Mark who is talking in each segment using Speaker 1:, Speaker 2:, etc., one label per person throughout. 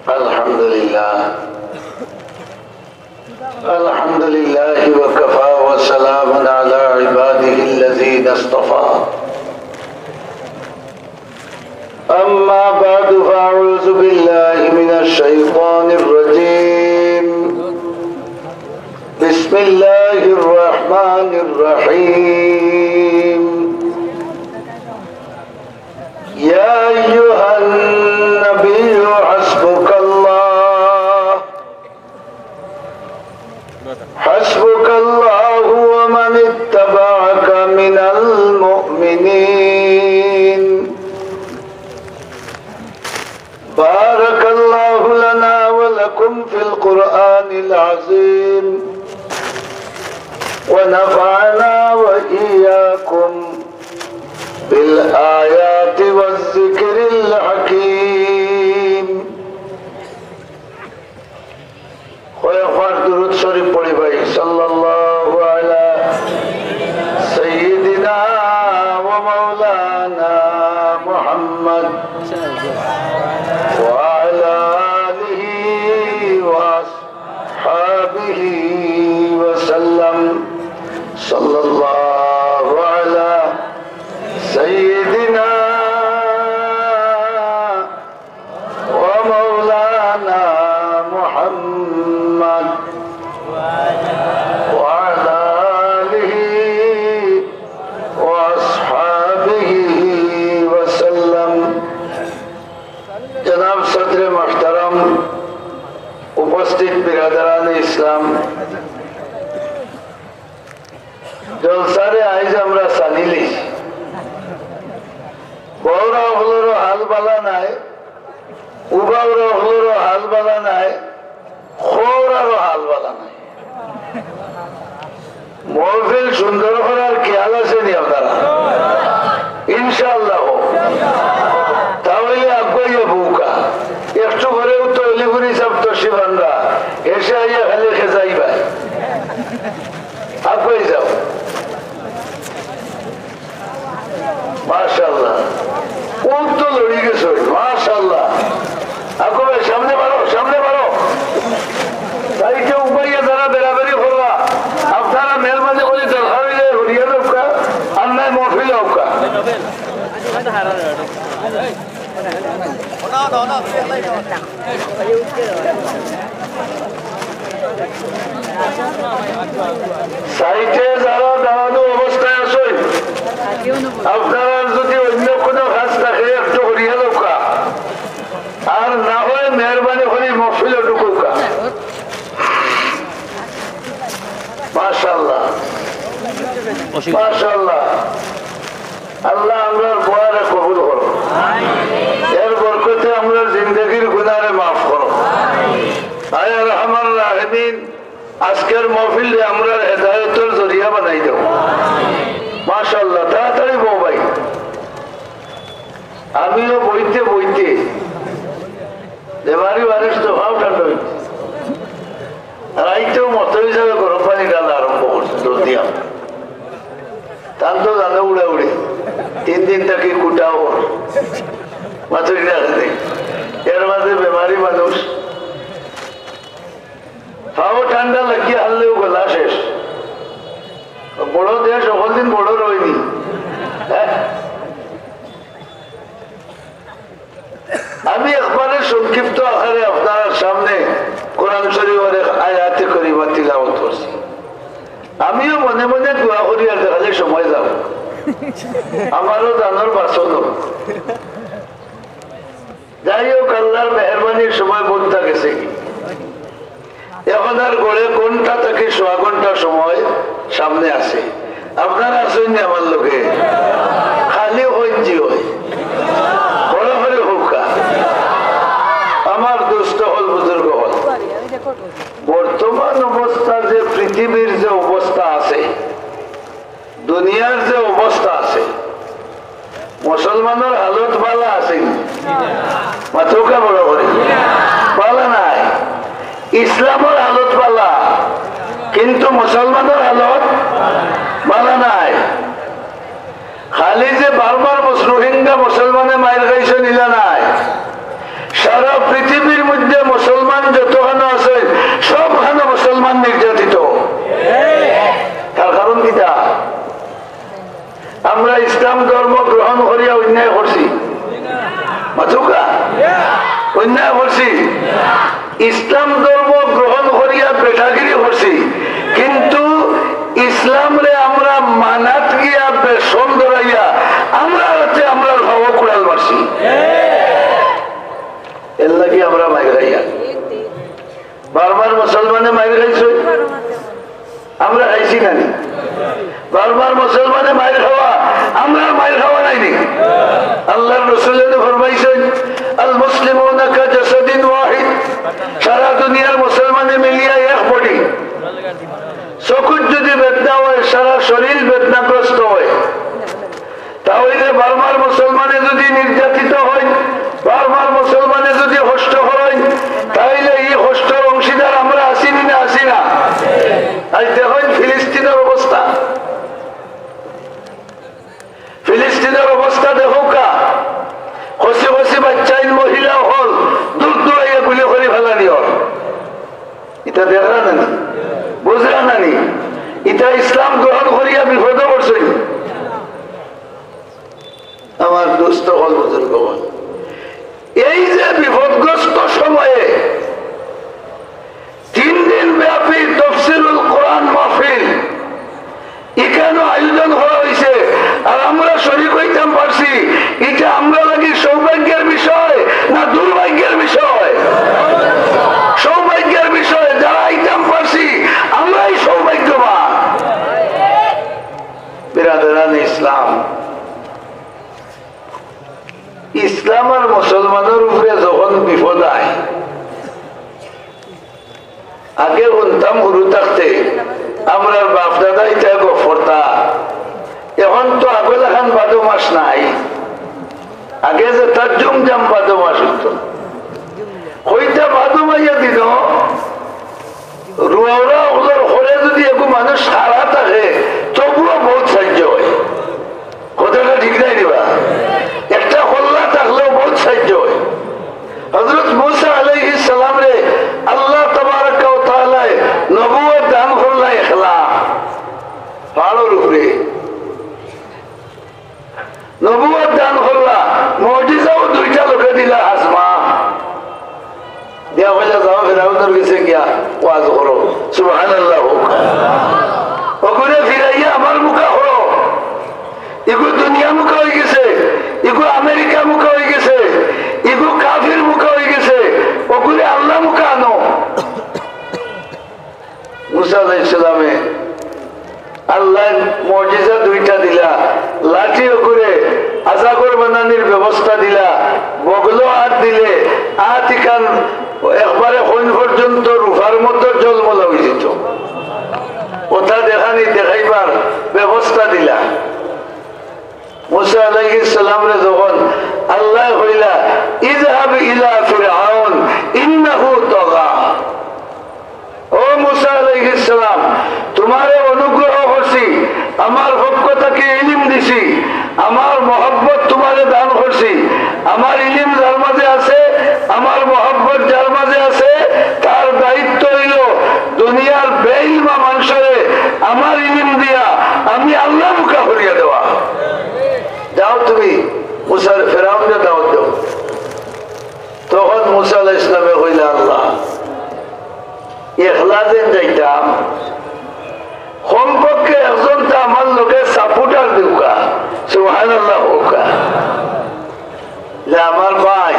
Speaker 1: الحمد لله وكفى وسلام على عباده الذين اصطفى أما بعد فأعوذ بالله من الشيطان الرجيم بسم الله الرحمن الرحيم يا أيها النبي حسبك الله ومن اتبعك من المؤمنين بارك الله لنا ولكم في القرآن العظيم ونفعنا وإياكم بالآيات والذكر الحكيم خويا درود شريف پڑھی بھائی صلی اللہ علی سیدنا ومولانا محمد وعلى آله وأصحابه وسلم صلى الله على سيدنا ومولانا محمد وعلى آله وأصحابه وسلم جناب صدر محترم उपस्थित बिरादरान इस्लाम जलसारे आइज আমরা সানিলি বড়রা হলোর হাল বালা নাই উবাউরা হলোর হাল বালা নাই খোরারও হাল বালা নাই মহফিল সুন্দর করার খেয়াল আছে নি আপনারা ইনশাআল্লাহ তাহলে আগাইয়া বুকা একটু ঘরেও তো অলিগুড়ি সব তসিবানরা এসে আইয়া খালি খেজাইবা আগাই যাও মাশাআল্লাহ কোন তো লড়ি গেছে মাশাআল্লাহ আগাবে সামনে বাড়ো তাই কেউ উপাইয়া দ্বারা বেরাবেরি করবা আপনারা মেহরবানি করে দরকার হইলে হরিয়া লোকা আর নাই মহফিল লোকা সাইটে যারা দাঁড়ানো অবস্থায় আসেন আপনারা যদি অন্য কোনো কাজ থাকে একটু হরিয়া লোকা আর না হয় মেহরবানি করে মহফিল ঢুকুকা মাশাআল্লাহ মাশাআল্লাহ আল্লাহ আমরার দোয়ারে কবুল করো এর বরকতে আমরার জিন্দেগির গুনাহে মাফ করো আয় রহমান রাহিমিন আজকের মাহফিলে আমরার হেদায়েতের জরিয়া বানাই দাও মাশাআল্লাহ তাড়াতাড়ি বউ ভাই আমিও বইতে দেবারি মানুষ তো ভাব ঠান্ডা হইতে রাইতেও মতো হিসাবে গরম পানি ডালা আরম্ভ করছে দর্দিয়া তার তো জানে উড়ে 3 দিন তাকে কুটাও মাথুরি রাখতে এর মাঝে বেমারি মানুষ হাও ঠান্ডা লাগিয়ে হারলেও গলা শেষ বড় দেশ সকল দিন বড় রয়নি আমি একবারে সংক্ষিপ্ত আকারে আপনার সামনে কোরআন শরীফের আয়াতে করিমা তিলাওয়াত করছি আমিও মনে মনে দোয়া করি আর দেখালে সময় যাব আমারও জানার বাসন যাই হোক আল্লাহর মেহরবানির সময় বলতে গেছে কি এখন আর গড়ে ঘন্টা থেকে 1.5 ঘন্টা সময় সামনে আছে আপনারা আসেন আমার লোকে খালি হইজি হয় বড় করে হুকা আমার দুষ্ট হল বুজুর্গ হল বর্তমান অবস্থা যে পৃথিবীর যে অবস্থা আছে দুনিয়ার যে অবস্থা আছে মুসলমানের হালত ভালো আছে মাথুকা বড় করে ভালো নাই ইসলামের হালত ভালো কিন্তু মুসলমানের হালত ভালো নাই খালি যে বারবার রোহিঙ্গা মুসলমানে মায়ের খাইছে নিলা নাই সারা পৃথিবীর মধ্যে মাথুকা অন্যায় করছি, ইসলাম ধর্ম গ্রহণ করিয়া বেটাগিরি করছি, কিন্তু ইসলাম রে আমরা মানাত গিয়া বেশন ধরাইয়া আমরা হচ্ছে আমরা ভাব কুড়াল মারছি, এর লাগি আমরা মাইর খাইয়া। বারবার মুসলমানে মাইর খাইছ, আমরা খাইছি নানি? বারবার মুসলমানে মাইর খাওয়া, আমরা মাইর খাওয়া নাইনি? আল্লাহর রাসূল ফরমাইছেন আল মুসলিমুনা কাজাসাদিন ওয়াহিদ, সারা দুনিয়ার মুসলমানে মিলিয়া এক বডি। চকুর যদি বেদনা হয়, সারা শরীর বেদনাগ্রস্ত হয়। তাহলে বারবার মুসলমানে যদি নির্যাতিত হয়, বারবার মুসলমানে যদি কষ্ট হয়, তাহলে এই কষ্টের অংশীদার আমরা আসিনি না আসি না? আজ দেখুন ফিলিস্তিনের অবস্থা, ফিলিস্তিনের অবস্থা দেখো কা, খসি খসি বাচ্চাইন মহিলা হল দূর দূরাইয়া গুলি করে ফেলানি হল। এটা দেখরা নানি, বুঝরা নানি? এটা ইসলাম গ্রহণ করিয়া বিপদে পড়ছে। আমার দুস্থ হল বুজুর্গ হল, এই যে বিপদগ্রস্ত সময়ে 3 দিন ব্যাপী তাফসীরুল কোরআন মাহফিল এখানে আয়োজন করা হয়েছে, আর আমরা শরীক হইতাম পারছি, এটা আমরা লাগি সৌভাগ্যের বিষয় না দুর্ভাগ্যের বিষয়? সৌভাগ্যের বিষয়। যারা আইতাম পারছি আমরাই সৌভাগ্যবান। বিরাদরান ইসলাম, ইসলাম আর মুসলমানের উপরে যখন বিপদ আয়, আগে শুনতাম গুরু থাকতে আমরা বাপ দাদাই গফরতা, এখন তো আগল এখন বাদো মাস নাই, আগে যে তার জমজাম বাদো মাস হইতো, হইতা বাদো মাইয়া দিন রুয়াওরা ওগুলোর হলে যদি একটু মানুষ সারা থাকে তবুও বহুত সাহায্য হয়। কথাটা ঠিক নাই দিবা? একটা হল্লা থাকলেও বহুত সাহায্য হয়। হযরত মুসা আলাইহিস সালাম রে আল্লাহ তাবারাক ওয়া তাআলা নবুয়ত দান করলা, ইখলা পাহাড়ের উপরে নবুয়ত দান করলা, মুজিজাও 2টা লোকে দিলা, আজমা দিয়া হইলা যাও ফেরাউনের কাছে গিয়া ওয়াজ করো, সুবহানাল্লাহ। ওগুলো ফিরাইয়া আমার মুখা হলো, এগুলো দুনিয়া মুখা হয়ে গেছে, এগুলো আমেরিকা মুখা হয়ে গেছে, এগুলো কাফির মুখা হয়ে গেছে, ওগুলো আল্লাহ মুখা আনো। মুসা আলাইহিস সালামে আল্লাহ মুজিজা 2টা দিলা, লাঠি করে আজাগর বানানির ব্যবস্থা দিলা, বগলো হাত দিলে আতিকান একবারে কোন পর্যন্ত রুফার মতো জলমলা হয়ে যেত, ওটা দেখানি দেখাইবার ব্যবস্থা দিলা। মুসা আলাইহিস সালাম রে যখন আল্লাহ কইলা ইযহাব ইলা ফিরআউন ইন্নাহু তাগা, ও মুসা আলাইহিস সালাম তোমারে অনুগ্রহ করছি, আমার পক্ষ থেকে ইলম দিছি, আমার মহব্বত তোমারে দান করছি, আমার ইলম যার মাঝে আছে, আমার মহব্বত যার মাঝে আছে, তার দায়িত্ব হইল দুনিয়ার বেইলমা মানুষরে আমার ইলম দিয়া আমি আল্লাহ মুখা করিয়া দেওয়া। যাও তুমি মুসার ফেরাউনকে দাওয়াত দাও। তখন মুসা আলাইহিস সালামে কইলা আল্লাহ ইখলাসের যাইতাম, কমপক্ষে একজন তো আমার লোকের সাপোর্টার দিউকা, সুবহানাল্লাহ হোকা, যে আমার ভাই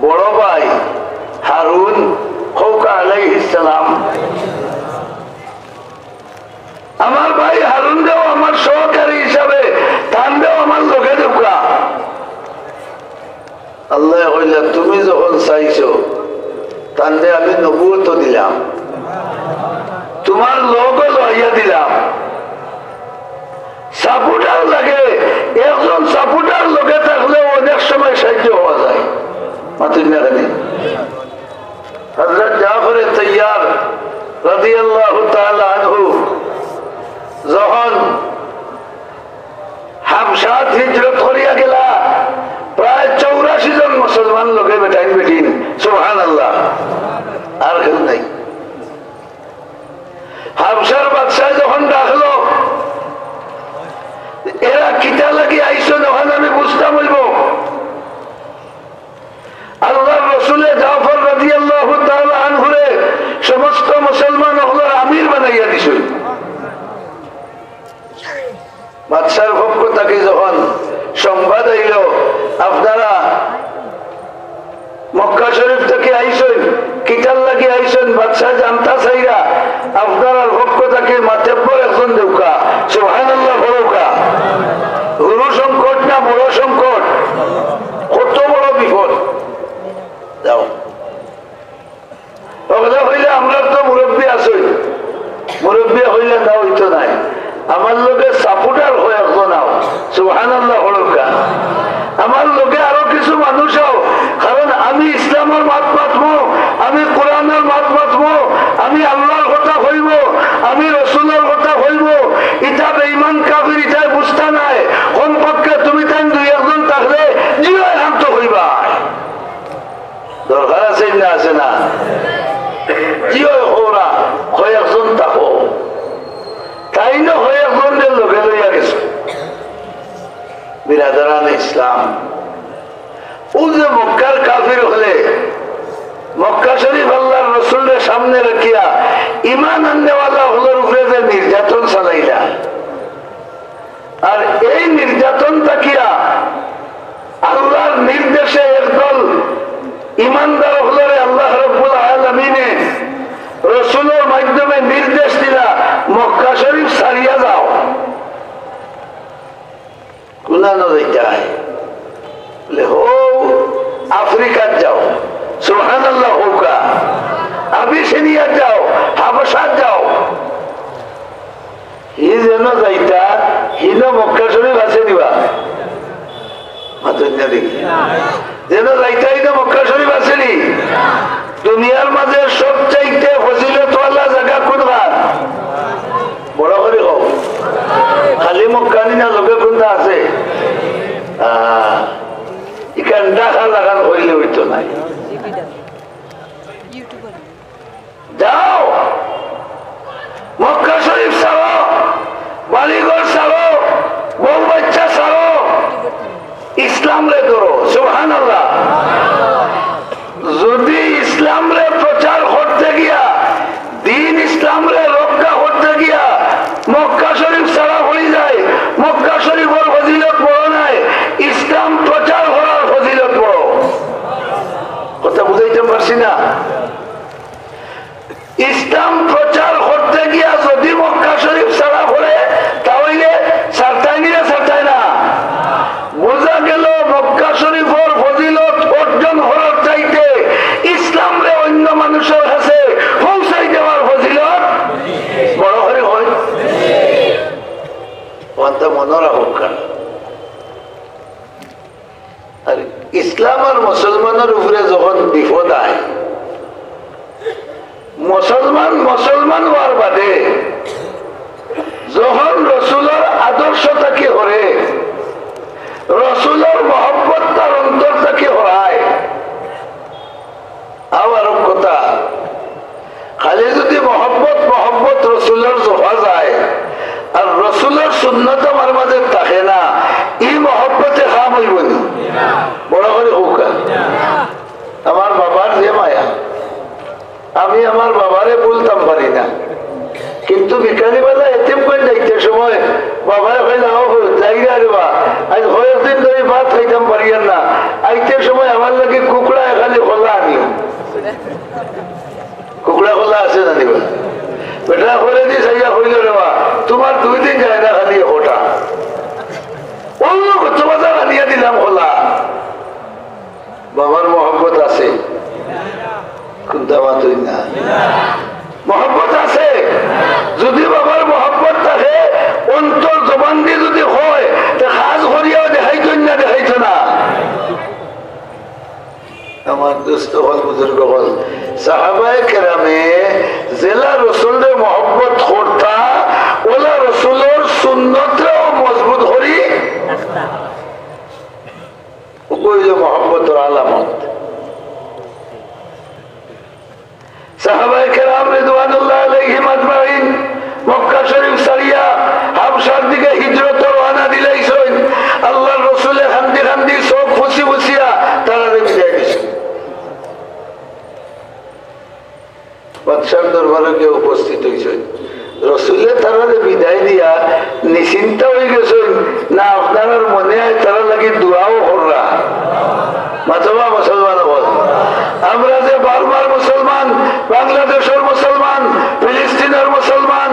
Speaker 1: বড় ভাই হারুন হোকা আলাইহিস সালাম, আমার ভাই হারুন দেও আমার সহকারী হিসাবে, তান দেও আমার লোকে দিউকা। আল্লাহ কইলা তুমি যখন চাইছো তাহলে আমি নবুয়ত দিলাম, তোমার লোকও লইয়া দিলাম। সাপোর্টার লাগে, একজন সাপোর্টার লোকে থাকলে অনেক সময় সাহায্য হওয়া যায়। হযরত জাফর তাইয়ার রাদিয়াল্লাহু তাআলা আনহু যখন হাবশাত হিজরত করিয়া গেলা, প্রায় 84 জন মুসলমান লোকে বেটাইন বেটিন, সুবহানাল্লাহ, আর কেউ নাই। হাবশার বাদশাহ যখন ডাকলো এরা কিতা লাগি আইসো, যখন আমি বুঝতাম হইব ছাড়িয়া দিছ। বাদশার পক্ষ থেকে যখন সংবাদ আইল আপনারা মক্কা শরীফ থেকে আইসেন, কিতাল লাগি আইসেন, বাদশাহ জানতা চাইরা আপনার পক্ষ থেকে মাতেব্বর একজন দেউকা, সুবহানাল্লাহ বলুকা। গুরু সংকট না বড় সংকট, কত বড় বিপদ। যাও হইলে আমরা তো মুরব্বী আছি, মুরব্বী হইলে না হইতো নাই, আমার লোকে সাপোর্টার হয়ে একজন আও, সুবহানাল্লাহ বলুকা। আমার লোকে আরো কিছু মানুষ আও, কারণ আমি ইসলামের মাত মাতবো, আমি কোরআনের মাত মাতবো, আমি আল্লাহর কথা হইব, আমি রসুলের কথা হইব। ইটা বেঈমান কাফির ইটাই বুঝতা নাই। কমপক্ষে তুমি তাই দুই একজন থাকলে জিও শান্ত হইবা, দরকার আছে না আছে না? জিও ওরা কয়েকজন থাকো, তাই না কয়েকজনের লোকে লইয়া গেছে। বিরাদারান ইসলাম, ও যে মক্কার কাফির হলে মক্কা শরীফ আল্লাহর রসুলের সামনে রাখিয়া ইমান আননেওয়ালা হলোর উপরে যে নির্যাতন চালাইলা, আর এই নির্যাতন তাকিয়া আল্লাহর নির্দেশে একদল ইমানদার হলরে আল্লাহ রাব্বুল আলামিনে রসুলের মাধ্যমে নির্দেশ দিলা মক্কা শরীফ ছাড়িয়া যাও। কুনানো যাইতাই বলে হো আফ্রিকার যাও, সুবহানাল্লাহ হোকা, আবিসিনিয়া যাও, হাবশাত যাও। হি যেন যাইতা হিন মক্কা শরীফ আছে দিবা মাতুন্যা দেখি, যেন যাইতা হিন মক্কা শরীফ আছে নি? দুনিয়ার মাঝে সবচাইতে ফজিলতওয়ালা জায়গা কোনটা? বড় করে হোক, খালি মক্কানি না লোকে কোনটা আছে? এখান ডাকা লাগান হইলে হইতো নাই। যাও মক্কা শরীফ ছাড়ো, বালিঘর ছাড়ো, বউ বাচ্চা ছাড়ো, ইসলাম রে ধরো, সুবহানাল্লাহ। যদি ইসলাম রে প্রচার করতে গিয়া, দিন ইসলাম রে রক্ষা করতে গিয়া মক্কা শরীফ ছাড়া হয়ে যায়, মক্কা শরীফের ফজিলত বড় নাই, ইসলাম প্রচার করার ফজিলত বড়। কথা বুঝাইতে পারছি না? ইসলাম প্রচার করতে গিয়া যদি মক্কা শরীফ ছাড়া করে তাহলে ছাড়তাই না, ছাড়তাই না। বোঝা গেল মক্কা শরীফের ফজিলত অর্জন করার চাইতে ইসলাম রে অন্য মানুষের কাছে পৌঁছাই দেওয়ার ফজিলত বড় হয়ে হয়। মনে রাখুক, আর ইসলাম আর মুসলমানের উপরে যখন বিপদ আয়, মুসলমান হওয়ার বাদে যখন রসুলের আদর্শ তাকে হরে, রসুলের মহব্বত তার অন্তর তাকে হরায়। আবার কথা, খালি যদি মহব্বত রসুলের জোফা যায় আর রসুলের সুন্নত আমার মাঝে থাকে না, এই মহব্বতে খাম হইব না। বড় করে হোক, আমার বাবার যে মায়া, আমি আমার বাবারে বলতাম পারি না, কিন্তু বিকালিবেলা এতিম করে যাইতে সময় বাবায় জায়গা রে বা আজ কয়েকদিন ধরে ভাত খাইতাম পারিয়ার না, আইতে সময় আমার লাগে কুকুড়া এখানে খোলা আনিও। কুকুড়া খোলা আছে না দিবা বেটা করে দি সাইয়া হইল রে বা, তোমার 2 দিন যায় না খালি ওটা অন্য কচবাজার আনিয়া দিলাম খোলা। বাবার মহব্বত আছে, মহব্বত আছে। যদি বাবার মহব্বত থাকে অন্তর জবান দিয়ে যদি হয়, কাজ করিয়াও দেখাইতো না, দেখাইতো না। আমার দুস্থ হল বুজুর্গ হল সাহাবায়ে কেরামে জেলা রসুলের মহব্বত করতা, ওলা রসুলের সুন্নতও মজবুত করি মহব্বতের আলামত। সাহাবায়ে কেরাম রিদওয়ানুল্লাহ আলাইহিম আজমাইন মক্কা শরীফ ছাড়িয়া হাবশার দিকে হিজরত রওনা দিলাইছেন। আল্লাহর রাসূলের খান্দি খান্দি চোখ ফুসি ফুসিয়া তারা বিদায় দিয়েছেন। বাদশার দরবারে গিয়ে উপস্থিত হয়েছেন। রসুলে তারা বিদায় দিয়া নিশ্চিন্তা হয়ে গেছেন না আপনার মনে হয় তারা লাগি দোয়াও কররা মাতবা মুসলমান বল আমরা যে বারবার মুসলমান বাংলাদেশের মুসলমান ফিলিস্তিনের মুসলমান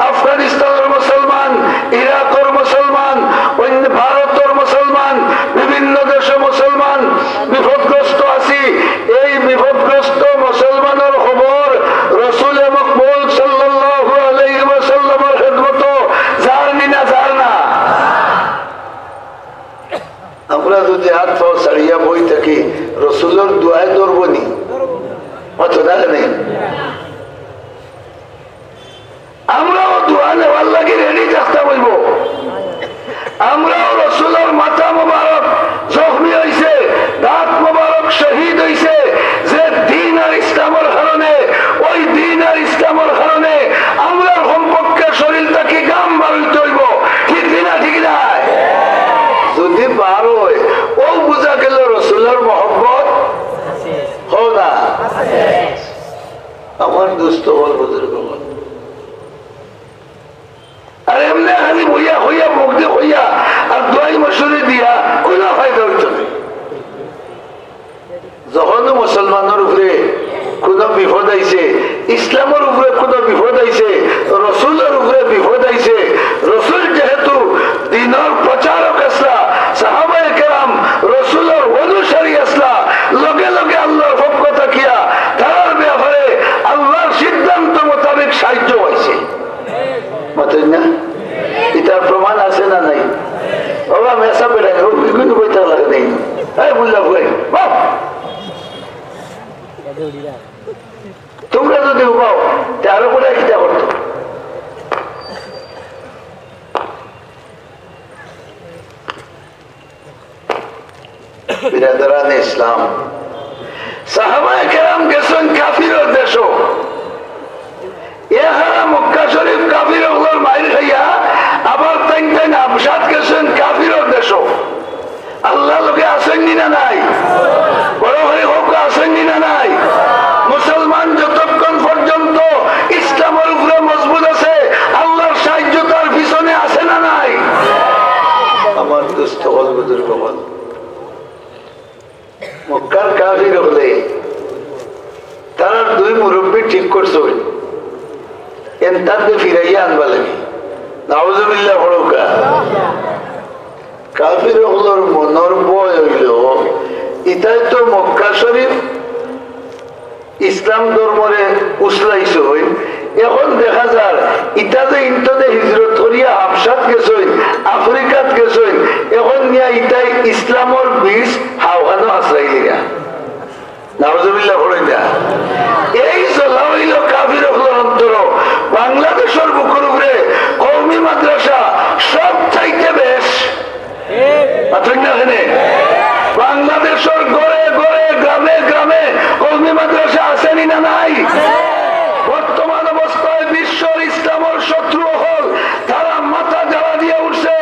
Speaker 1: আফগানিস্তানের মুসলমান ইরাকের মুসলমান অন্য ভারতের মুসলমান বিভিন্ন দেশে মুসলমান বিপদগ্রস্ত আছি এই বিপদগ্রস্ত মুসলমানের খবর রসুল মকবুল সাল্লাল্লাহু আলাইহি ওয়াসাল্লামের খেদমত জানি না জান না আমরা যদি হাত পাও ছাড়িয়া বই থাকি রসুলের দোয়ায় ধরবনি অত দেখা নেই আমরাও দোয়া নেওয়ার লাগে রেডি চেষ্টা করব আমরাও রসুলের মাথা মোবারক জখমি হয়েছে দাঁত মোবারক শহীদ হয়েছে যে দিন আর ইসলামের কারণে ওই দিন আর ইসলামের কারণে আমরা সম্পর্কে শরীরটাকে গাম বাড়িতে হইব ঠিক না ঠিক না যদি বার হয় ও বোঝা গেল রসুলের মহব্বত হো না আমার দুস্থ বল বুজুর্গ বল আর এমনি খালি বইয়া হইয়া মুখ দিয়ে হইয়া আর দোয়াই মশুরি দিয়া কোনো ফায়দা হইত না যখন মুসলমানের উপরে কোন বিপদ আইছে ইসলামের উপরে কোন বিপদ আইছে রসুলের উপরে বিপদ আইছে রসুল যেহেতু দিনের প্রচারক আসলা সাহাবায়ে কেরাম রসুলের অনুসারী আসলা লগে লগে আল্লাহর পক্ষ থাকিয়া তার ব্যাপারে আল্লাহর সিদ্ধান্ত মোতাবেক সাহায্য হয়েছে মাতেন না এটার প্রমাণ আছে না নাই বাবা মেসা পেটা কিন্তু বইতে লাগে নেই বুঝলা ভাই তোমরা যদি উপাও আরো করে চিন্তা করতো বিরাদরান ইসলাম সাহাবায়ে কেরাম গেছেন কাফিরের দেশ এহারা মক্কা শরীফ কাফির ওগুলোর মাইর খাইয়া আবার তাই তাই আবসাদ গেছেন কাফিরের দেশ আল্লাহ লোকে আসেননি না নাই বড় হয়ে হোক আসেননি না নাই মুসলমান যতক্ষণ পর্যন্ত ইসলামের উপরে মজবুত আছে আল্লাহর সাহায্য তার পিছনে আছে না নাই আমার দুস্থ হল বুজুর্গ বল মক্কার কাফির হলে তারা দুই মুরব্বী ঠিক করছে এনতাকে ফিরাইয়া আনবা লাগে নাউজুবিল্লাহ বড়কা কাফির হলোর মনের বয় হইল ইতাই তো মক্কা শরীফ ইসলাম ধর্মরে উসলাইছে হই এখন দেখা যায় ইটা যে ইন্টারনে হিজরত করিয়া হাবসাত গেছেন আফ্রিকাত গেছেন এখন নিয়া ইটাই ইসলামের বীজ হাওয়ানো আশ্রাই লিগা নাউজুবিল্লাহ বলেন না এই চলা হইল কাফির হলোর অন্তর বাংলাদেশের বুকের উপরে কওমি মাদ্রাসা সব চাইতে বেশ বাংলাদেশের গড়ে গড়ে গ্রামে গ্রামে কওমি মাদ্রাসা আসেনি না নাই বর্তমান অবস্থায় বিশ্বর ইসলামের শত্রু হল তারা মাথা জ্বালা দিয়ে উঠছে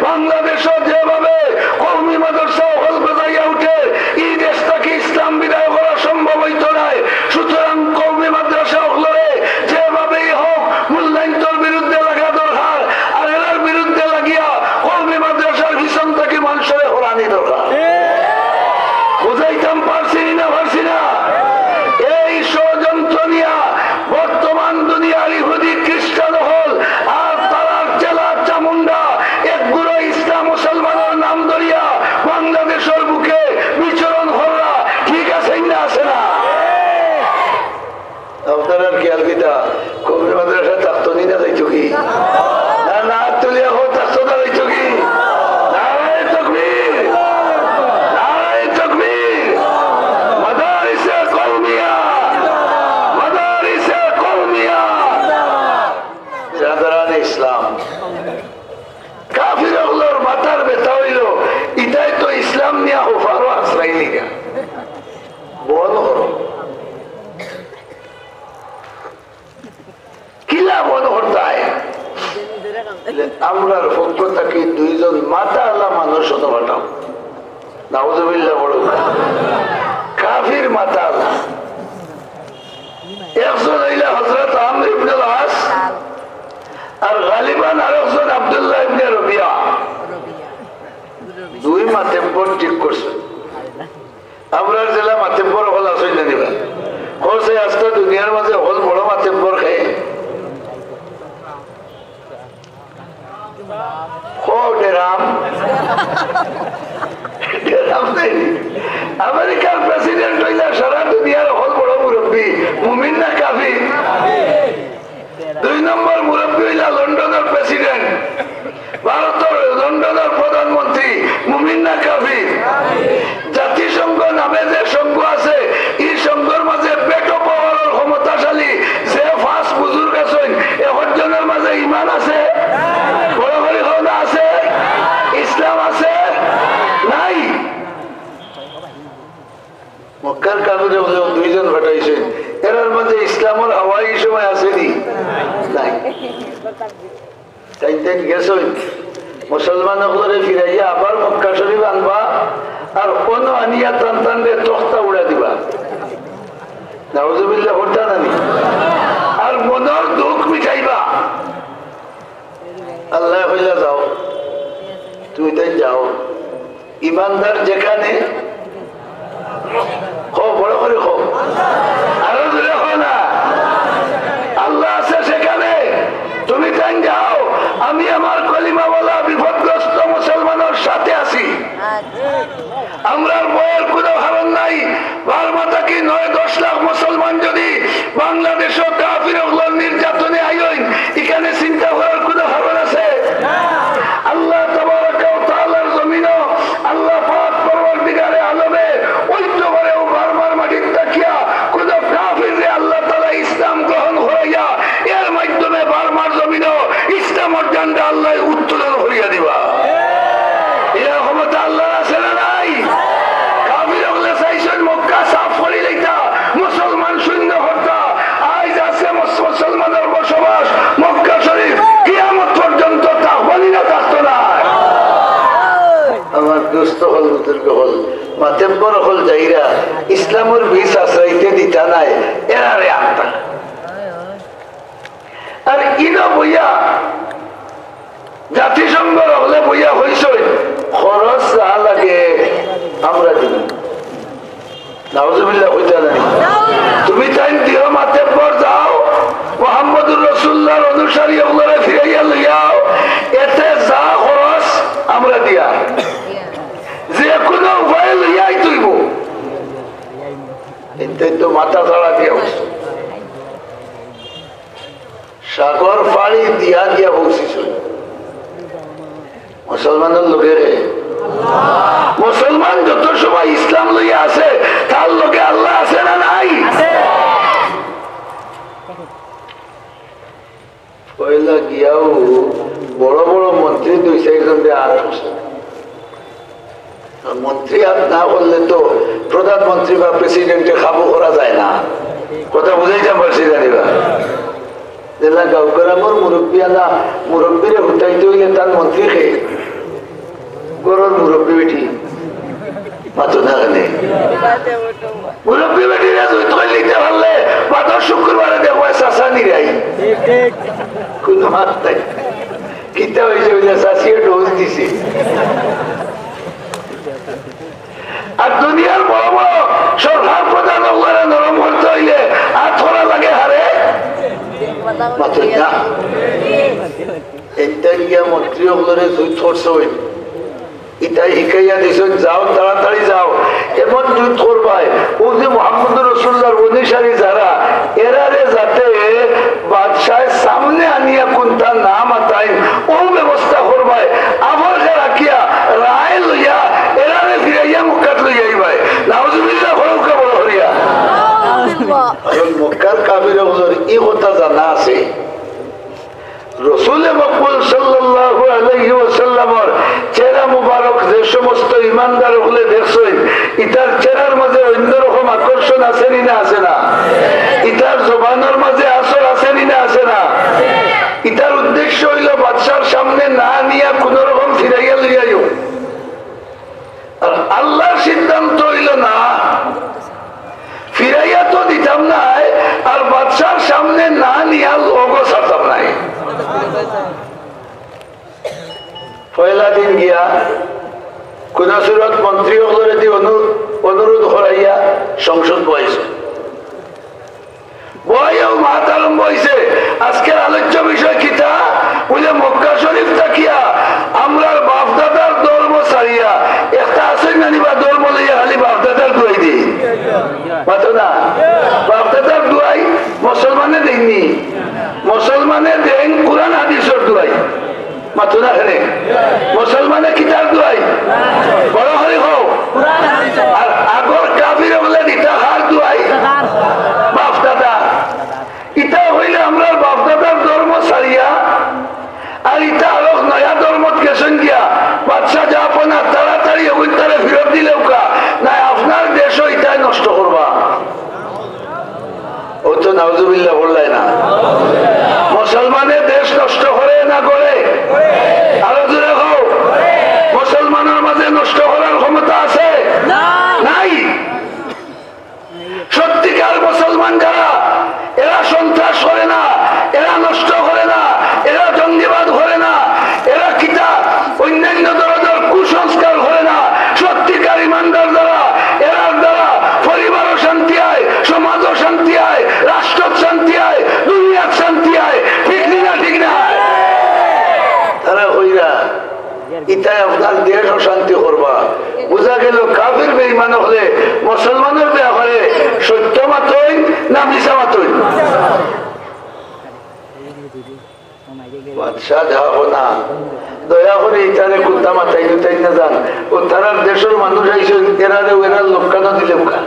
Speaker 1: বাংলাদেশও যেভাবে কওমি মাদ্রাসা হল বাজাইয়া উঠে এই দেশটাকে ইসলাম বিদায় করা সম্ভব হইত নাই সুতরাং কওমি মাদ্রাসা হলরে যেভাবেই হোক মূল্যায়নের বিরুদ্ধে লাগা দরকার আর এর বিরুদ্ধে লাগিয়া কওমি মাদ্রাসার ভীষণ থেকে মানুষের হরানি দরকার বুঝাইতাম পারছি না পারছি না এই ষড়যন্ত্র নিয়া বর্তমান দুনিয়ার ইহুদি খ্রিস্টান হল আর তারার চেলা চামুন্ডা একগুলো ইসলাম মুসলমানের নাম ধরিয়া বাংলাদেশের বুকে বিচরণ হরা ঠিক আছে না আছে না আপনারা খেয়াল কিতা কবি মাদ্রাসা থাকতো নি না যাইতো কি না না তুলিয়া হোক থাকতো না যাইতো কি ইসলাম কাফির হলোর মাথার ব্যথা হইল এটাই তো ইসলাম নিয়ে হোফারও আশ্রয় লিগা বল করো কিলা বল হতায় আমরার পক্ষ থেকে দুইজন মাথা আল্লাহ মানুষ হতে পাঠাও নাউজুবিল্লাহ বড় কাফির মাথা আল্লাহ একজন হইলে হযরত আমর ইবনে আল আস ফাটাইছেন, এর মাঝে ইসলামের হাওয়াই সময় আসেনি নাই। তাই গেছেন মুসলমান হলে ফিরাইয়া আবার মক্কা শরীফ আনবা আর কোন আনিয়া টান টান দিয়ে তখতা উড়া দিবা। নাউজুবিল্লাহ হত্যা নানি আর মনের দুঃখ মিটাইবা। আল্লাহ হইলা যাও, তুমি তাই যাও। ইমানদার যেখানে বড় করে হোক, আরো দূরে হো না, আল্লাহ আছে সেখানে, তুমি তাই যাও। আমি আমার কলিমাওয়ালা বিপদগ্রস্ত মুসলমানের সাথে আছি। আমরা বয়ের কোনো হারণ নাই। বার্মা থাকি 9-10 লাখ মুসলমান যদি বাংলাদেশ কাফির নির্যাতনে আইন, এখানে চিন্তা করার কোনো হারণ আছে? আল্লাহ তাবারাকা ওয়া তাআলার জমিনও আল্লাহ পাক পরওয়ারদিগারে আলমে ঐক্যভাবেও বার্মার মাটির তাকিয়া কোন কাফিরে আল্লাহ তাআলা ইসলাম গ্রহণ হইয়া এর মাধ্যমে বার্মার জমিনও ইসলামের ঝান্ডা আল্লাহ উত্তোলন হইয়া দিবা। এর ক্ষমতা আল্লাহ আছে না নাই? কাফির হলে চাইছেন মক্কা সাফ করে লইতা, মুসলমান শূন্য হত্যা। আজ আছে মুসলমানের বসবাস মক্কা শরীফ, কিয়ামত পর্যন্ত থাকবানি না থাকতো না। আমার দুস্থ হল বুজুর্গ হল মাতেব্বর হল যাইরা ইসলামের বীজ আশ্রয়তে দিতা নাই, এরারে আত্মা আর ইনো বইয়া জাতিসংঘ হলে বইয়া হইস খরচ যা লাগে আমরা দিব। নাউজুবিল্লাহ হইতা জানি তুমি তাই দিও মাতেব্বর যাও, মুহাম্মদুর রাসূলুল্লাহর অনুসারী ওগুলোরে ফিরাইয়া লইয়াও, এতে যা খরচ আমরা দিয়া যে কোনো উপায় লইয়াই তুইব। এতে তো মাথা ছাড়া দিয়া সাগর পাড়ি দিয়া দিয়া বসিস মুসলমানের লোকের। মুসলমান যত সময় ইসলাম লইয়া আছে তার লোকে আল্লাহ আছে না নাই? পয়লা গিয়াও বড় বড় মন্ত্রী 2-4 জন আট মন্ত্রী হাত না করলে তো প্রধানমন্ত্রী বা প্রেসিডেন্টে খাবো করা যায় না। কথা বুঝাইতাম পারছি জানিবা গাঁওগ্রামের মুরব্বী আনা মুরব্বীরে হুটাইতে হইলে তার মন্ত্রী খেয়ে গরুর মুরব্বী বেটি মাতো না গানে মুরব্বী বেটিরা লিখতে পারলে মাত্র শুক্রবারে দেখবো চাষা নিরাই কোনো হাত নাই। কিতা হয়েছে চাষিয়ে ডোজ দিছে। আর দুনিয়ার বড় বড় সরকার প্রধান নরম করতে হইলে আর থোড়া লাগে হারে মন্ত্রী ওগুলোরে এটাই শিখাইয়া দিয়েছেন, যাও তাড়াতাড়ি যাও, এমন যুদ্ধ করবাই ও যে মুহাম্মদুর রাসূলুল্লাহর অনুসারী যারা এরারে যাতে বাদশাহ সামনে আনিয়া কোনটা না মাতাই ও ব্যবস্থা করবাই, আবার রাখিয়া রায় লইয়া এরারে ফিরাইয়া মুক্কাত লইয়াই ভাই। নাউজুবিল্লাহ হরকা বড় হরিয়া মক্কার কাফির ওগুলোর এই কথা জানা আছে। রসুল মকবুল সাল্লাল্লাহু আলাইহি ওয়াসাল্লামের চেহারা মুবারক যে সমস্ত ইমানদার হলে দেখছেন, ইতার চেহারার মাঝে অন্যরকম আকর্ষণ আছে না আছে না? ইতার জবানের মাঝে আসর আছে না আছে না? ইতার উদ্দেশ্য হইল বাদশার সামনে না নিয়া কোন রকম ফিরাইয়া লইয়াইও। আর আল্লাহর সিদ্ধান্ত হইল না ফিরাইয়া তো দিতাম নাই, আর বাদশার সামনে না নিয়া লোগো ছাড়তাম নাই। পয়লা দিন গিয়া কোন সুরত মন্ত্রী অনুরোধ করাইয়া সংসদ বয়েছে, বয়েও মাত আরম্ভ হয়েছে। আজকের আলোচ্য বিষয় কিতা বলে মক্কা শরীফ থাকিয়া আমরা বাপ দাদার ধর্ম ছাড়িয়া একটা আছে না নিবা ধর্ম লইয়া খালি বাপ দাদার দুয়াই দিই মাতো না। বাপ দাদার দুয়াই মুসলমানে দেননি, মুসলমানে দেন কোরআন হাদিসের দুয়াই মাতো না। এখানে মুসলমানে কিতার দুয়াই বড় হরি হোক। আর আগর কাফির বলে দিতা হার দুয়াই বাপ দাদা। ইটা হইলে আমরা বাপ দাদার ধর্ম ছাড়িয়া আর ইটা আলোক নয়া ধর্মত গেছেন গিয়া বাদশাহ যা আপনার তাড়াতাড়ি ওই তারা ফিরত দিলেও কা না আপনার দেশও ইটাই নষ্ট করবা। নাউজুবিল্লাহ বললাই না? মুসলমানের দেশ নষ্ট করে না করে? আরো জোরে হোক। মুসলমানের মাঝে নষ্ট করার ক্ষমতা আছে? নাই। সত্যিকার মুসলমান যারা, এরা সন্ত্রাস করে না, এরা নষ্ট করে না, এরা জঙ্গিবাদ করে না, এরা কিতা অন্যান্য ধরনের কুসংস্কার করে না। সত্যিকার ইমানদার যারা, এরার দ্বারা পরিবারও শান্তি হয়, সমাজও শান্তি হয়, রাষ্ট্র শান্তি হয়, দুনিয়ার শান্তি হয়। ঠিক না? ঠিক না? তারা হইরা ইটাই আপনার দেশ অশান্তি করবা। বোঝা গেল কাফির বেঈমান হলে মুসলমানের বেয়া করে সত্য মাত্রই না মিশা মাত্রই? বাদশাহ যাবো না, দয়া করে ইটারে কুত্তা মাথায় দুটাই না যান। ও তারার দেশের মানুষ আইসে এরারে এরার লোকানো দিলে মুখা।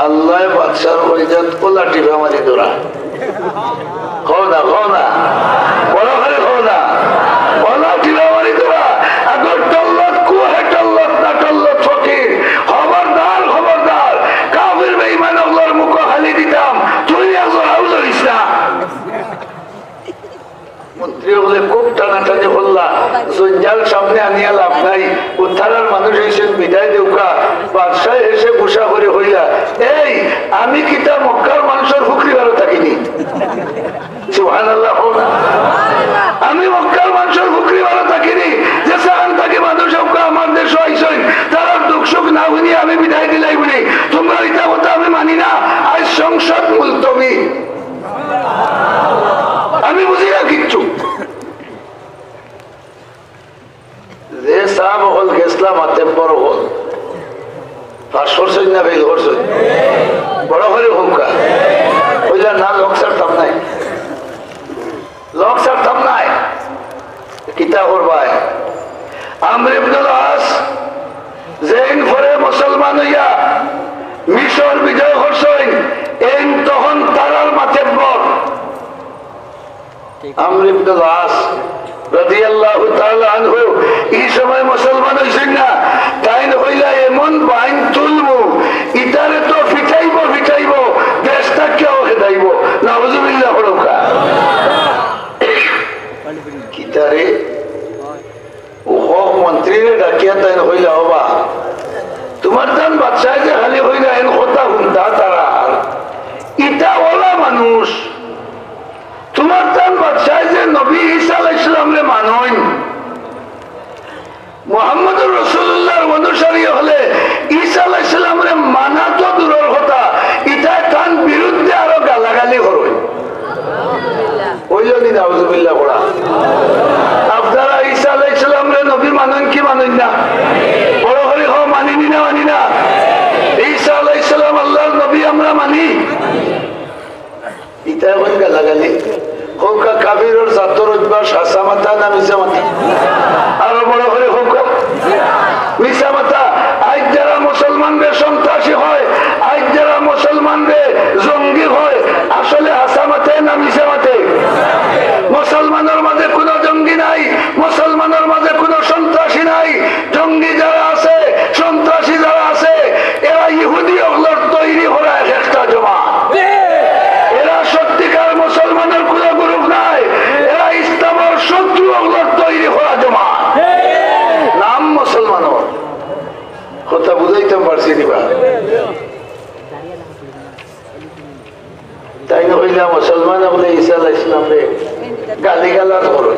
Speaker 1: আল্লাহ বাদশার হইজাত ওলা টিভা মারি দোরা। খাও না, খাও না, বড় করে খাও না, ওলা টিভা মারি দোরা। আগর টল্লত কুহে টল্লত না টল্লত ফকির। খবরদার, খবরদার, কাফির বেঈমান ওগুলোর মুখ হালি দিতাম, তুই একজন আউল হইস না। মন্ত্রী বলে খুব টানাটানি করলা, জঞ্জাল সামনে আনিয়া লাভ নাই। উত্তরার মানুষ এসে বিদায় দেউকা। বাদশাহ এসে গুসা করে হইলা, এই আমি কিতা মক্কার মানুষের হুকরি ভালো থাকিনি? সুবহানাল্লাহ। আমি মক্কার মানুষের হুকরি ভালো থাকিনি যে সেখান থেকে মানুষ আমার দেশ আইসই, তারা দুঃখ সুখ না শুনি আমি বিদায় দিলাই বলি। তোমরা এটা কথা আমি মানি না। আজ সংসদ মুলতবি। আমি বুঝি না কিচ্ছু। যে সাহাব হল গেছলাম হাতে বড় হল পাশ করছেন না বেল করছেন বড় করে হুমকা বুঝলা না। লোক ছাড়তাম নাই, লোক ছাড়তাম নাই। কিতা করবাই? আমর ইবনুল আস যেন পরে মুসলমান হইয়া মিশর বিজয় করছেন, এই তখন তারার মাথে বর আমর ইবনুল আস রাদিয়াল্লাহু তাআলা আনহু এই সময় মুসলমান হইছেন না। তাই হইলা এমন বাইন তুলবো, ইতারে তো ফিটাইব ফিটাইব, দেশটা কেউ খেদাইব। নাউজুবিল্লাহ হরকা কিতারে মন্ত্রীরে ডাকিয়া তাই হইলা হবা তোমার দান বাদশাহ যে খালি হইলা এন কথা হুমতা তারা ইটা ওলা মানুষ। তোমার দান বাদশাহ যে নবী ঈসা আলাইহিস সালামরে মানন, মুহাম্মদুর রাসূলুল্লাহর অনুসারী হলে ঈসা আলাইহিস সালামরে মানা তো দূরের কথা, ইটা তার বিরুদ্ধে আরো গালাগালি করবে। ওইজনই নাউজুবিল্লাহ পড়া। আপনারা ঈসা আলাইহিস সালামরে নবী মানন কি মানেন না? বড় করে হো মানিনি না? মানি না। ঈসা আলাইহিস সালাম আল্লাহর নবী, আমরা মানি। ইটা এখন গালাগালি হোকা কাবির জাতর অভ্যাস হাসা মাথা না মিশা মাথা? আরো বড় করে হোক মিশা মাথা। আজ যারা মুসলমানদের সন্ত্রাসী হয়, আজ যারা মুসলমানদের জঙ্গি হয়, আসলে হাসা মাথায় না মিশা মাথায়? মুসলমানের মাঝে কোনো জঙ্গি নাই, মুসলমানের মাঝে কোনো সন্ত্রাসী নাই। জঙ্গি যারা আছে, সন্ত্রাসী যারা আছে, এরা ইহুদি ওগুলোর তৈরি করা একটা জমা। এরা সত্যিকার মুসলমানের কোনো গ্রুপ নাই, এরা ইসলামের শত্রু ওগুলোর তৈরি করা জমা। নাম মুসলমানের কথা বুঝাইতে পারছি দিবা? তাই না হইলা মুসলমান হলে ঈসা আলাইহিস সালামরে গালি গালাজ করে।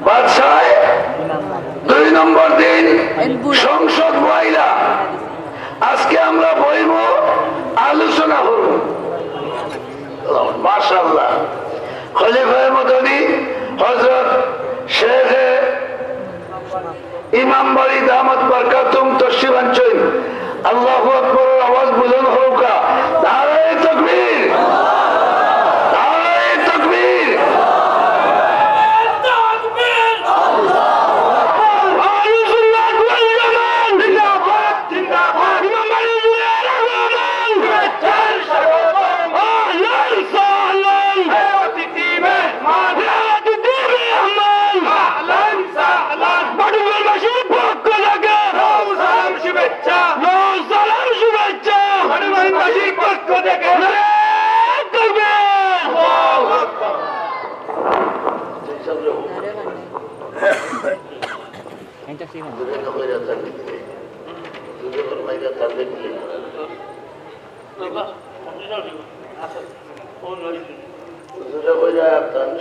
Speaker 1: বাদশাহ 2 নম্বর দিন সংসদ বইলা আজকে আমরা বইব, আলোচনা করব। মাশাআল্লাহ। খলিফা মদনী হযরত শেখ ইমাম বাড়ি দামাত বরকাতুম তশরিফ আনছেন। আল্লাহু আকবার আওয়াজ বুলন্দ হোক। নারে তাকবীর, নারে তাকবীর।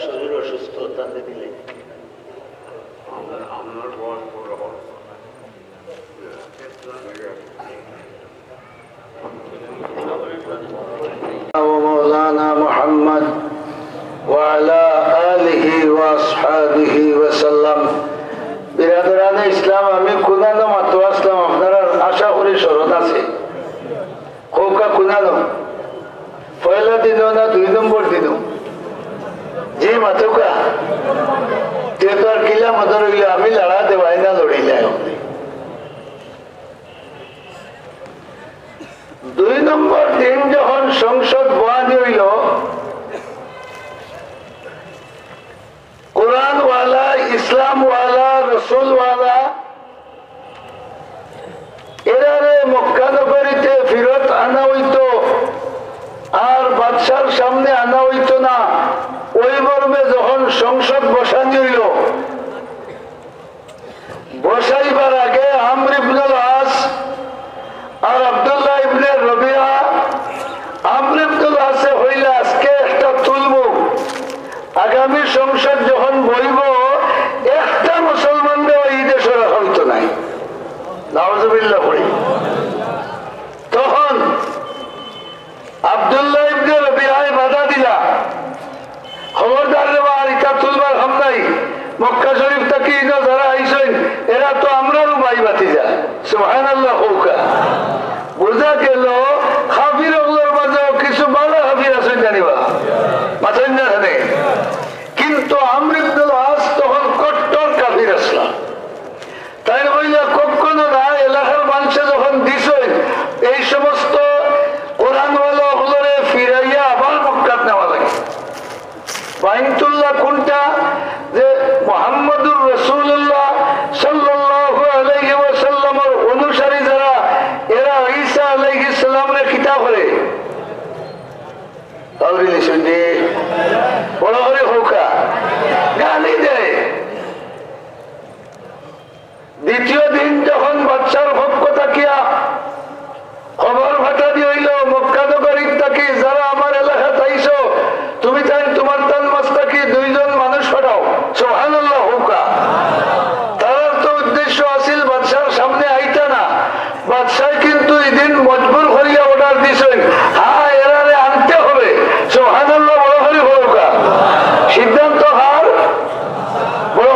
Speaker 1: শরীর অসুস্থ তাদের দিলে ومولانا محمد وعلى آله وأصحابه وسلم বিরাদরান ইসলাম আমি কুনানো মাত্র আসলাম আপনারা আশা করি স্মরণ আছে কৌকা কুনানো পয়লা দিন না 2 নম্বর দিন যে মাতুকা তে তো আর কিলা মদর হইলে আমি লড়া দেওয়াই না লড়িলে 2 নম্বর দিন যখন সংসদ বহানি হইল কোরআনওয়ালা ইসলামওয়ালা রসুলওয়ালা এরারে মক্কা নগরীতে ফিরত আনা হইত আর বাদশার সামনে আনা হইত না ওই মর্মে যখন সংসদ বসানি হইল বসাইবার আগে আমর ইবনুল আস আর আব্দুল্লাহ ইবনে রবিয়া আমর ইবনুল আসে হইলে আজকে একটা তুলব আগামী সংসদ যখন বইব একটা মুসলমানদের এই দেশে রাখা হইতো নাই নাউজুবিল্লাহ পড়ি তখন আব্দুল্লাহ ইবনে রবিয়ায় বাধা দিলা খবরদার রে আর এটা তুলবার হাম নাই মক্কা শরীফ থেকে যারা আইসেন এরা তো আমরারও ভাই ভাতিজা সুবহানাল্লাহ হৌকা বোঝা গেল হাফির ওগুলোর মাঝেও কিছু ভালো হাফির আছেন জানিবা মাথেন না জানে কিন্তু আমর ইবনুল আস তখন কট্টর কাফির আসলাম তাই বইলা কখনো না এলাকার মানুষে যখন দিছেন এই সমস্ত কোরআনওয়ালা ওগুলোরে ফিরাইয়া আবার মক্কাত নেওয়া লাগে বাইতুল্লাহ কোনটা যে মুহাম্মদুর রাসূলুল্লাহ সাল্লাল্লাহু আলাইহি ওয়াসাল্লামের অনুসারী যারা এরা ঈসা আলাইহিস সালামের কিতাব পড়ে তাওরিলি শুনতে বড় করে হোকা গালি দেয় দ্বিতীয় দিন যখন বাচ্চার পক্ষ থাকিয়া খবর ভাটা দিয়ে হইল মক্কা নগরীর থাকি যারা আমার এলাকা তাইছো তুমি তাই তোমার তান মাস থাকি 2 জন মানুষ পাঠাও সুবহানাল্লাহ হুকা তার তো উদ্দেশ্য আছিল বাদশার সামনে আইতা না বাদশাহ কিন্তু এদিন মজবুর করিয়া অর্ডার দিছেন হ্যাঁ এরারে আনতে হবে সুবহানাল্লাহ বড় করে হুকা সিদ্ধান্ত কার বড়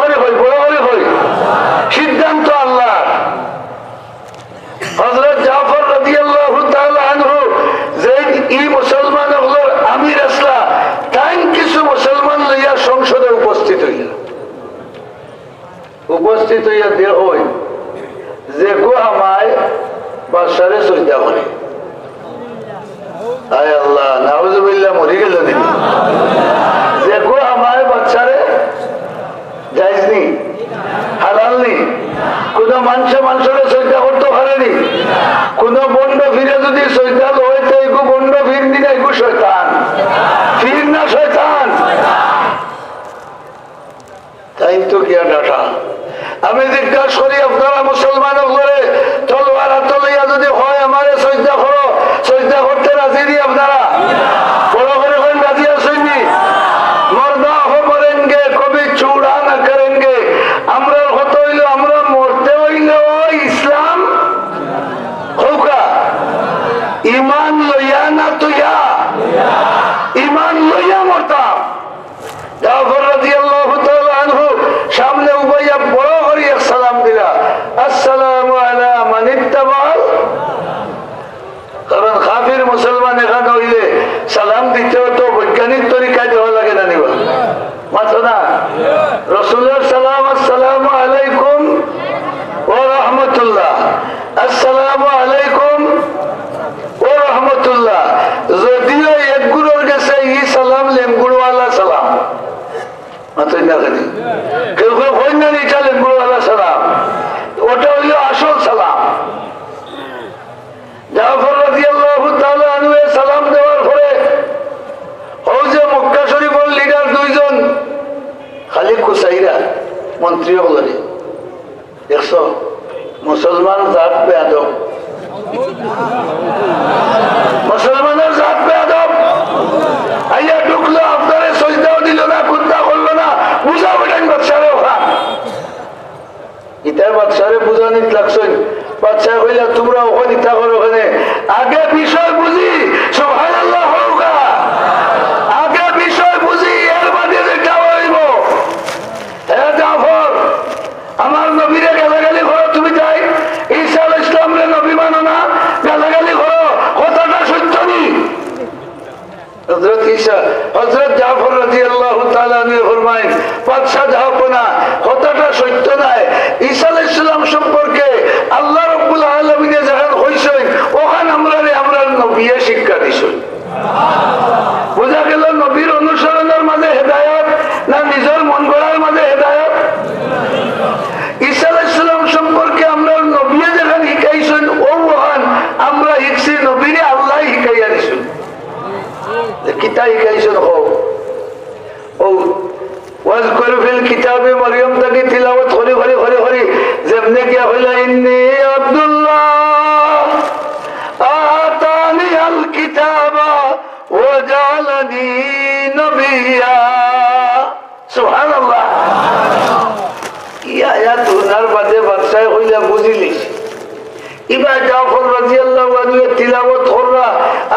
Speaker 1: করে হই সিদ্ধান্ত আল্লাহ হযরত জাফর রাদিয়াল্লাহু তাআলা আনহু যে এই মুসলমানগুলোর আমির আসলা তাই কিছু মুসলমান লইয়া সংসদে উপস্থিত হইয়া দেহ যে গো আমায় বাদশারে সজদা করে আয় আল্লাহ নাউজুবিল্লাহ মরে গেল দিদি যে গো আমায় বাদশারে জায়েজ নি হালাল নি কোন মানুষের সজদা করতে পারেনি কোন বন্ড ফিরে যদি সজদা হয় তো এগু বন্ড ফির দিন এগু শয়তান ফির না শয়তান তাই তো গিয়া ডাটা আমি জিজ্ঞাসা করি আপনারা মুসলমান করে তলোয়ার হাতে লইয়া যদি হয় আমারে সজদা করো সজদা করতে রাজি নি আপনারা বড় করে রাজি আসেননি মর্দা হো মরেঙ্গে কবি চূড়া না করেঙ্গে আমরা হতে হইল আমরা মরতে হইল ইসলাম হোকা ইমান লইয়া না তুইয়া ইমান লইয়া মরতাম জাফর রাদিয়াল্লাহু তাআলা আনহু সামনে উবাইয়া বড় করে সালাম দিলা আসসালামু আলা মান ইত্তাবাল কারণ কাফির মুসলমান এখানে হইলে সালাম দিতেও তো বৈজ্ঞানিক তরিকায় দেওয়া লাগে না নিবা মাত্র না রাসূলের সালাম আসসালামু আলাইকুম ওয়া রাহমাতুল্লাহ আসসালামু আলাইকুম ওয়া রাহমাতুল্লাহ যদিও এক গুরুর কাছে এই সালাম লেমগুড়ওয়ালা সালাম মাত্র না জানি কেউ কেউ হয় না এটা লেমগুড়ওয়ালা সালাম ওটা হইল আসল সালাম জাফর রাদিয়াল্লাহু তাআলা আনহু সালাম দেওয়ার পরে ও যে মক্কা শরীফের লিডার 2 জন খালি কুসাইরা মন্ত্রী বলে 100 হযরত ঈসা হযরত জাফর রাদিয়াল্লাহু তাআলা আনহু ফরমায়েন বাদশা জাহাপনা কথাটা সত্য নয়। ঈসা আলাইহিস সালাম সম্পর্কে আল্লাহ রাব্বুল আলামিন যখন কইছেন ওখান আমরা নবীয়ে শিক্ষা দিছেন। বোঝা গেল নবীর অনুসরণের মাঝে হেদায়েত না নিজের মন গড়ার মাঝে হেদায়েত। ঈসা আলাইহিস সালাম সম্পর্কে আমরা নবীয়ে যখন শিখাইছেন ওখান আমরা শিখছি নবীরে আল্লাহ শিখাইয়া দিছেন। কিতা শিখাইছেন হোক ও واذكر في الكتاب مريم تك تلاوت خري خري خري خري যেমনে কি হইল ইন্নী আব্দুল্লাহ আতানি আল কিতাবা ওয়া জালানি নবিয়্যা সুবহানাল্লাহ। ইয়া আয়াত উনার বাদে বাদশাহ হইলা বুঝিলিস ইবা জাফর রাদিয়াল্লাহু আনহু তিলাওয়াত কররা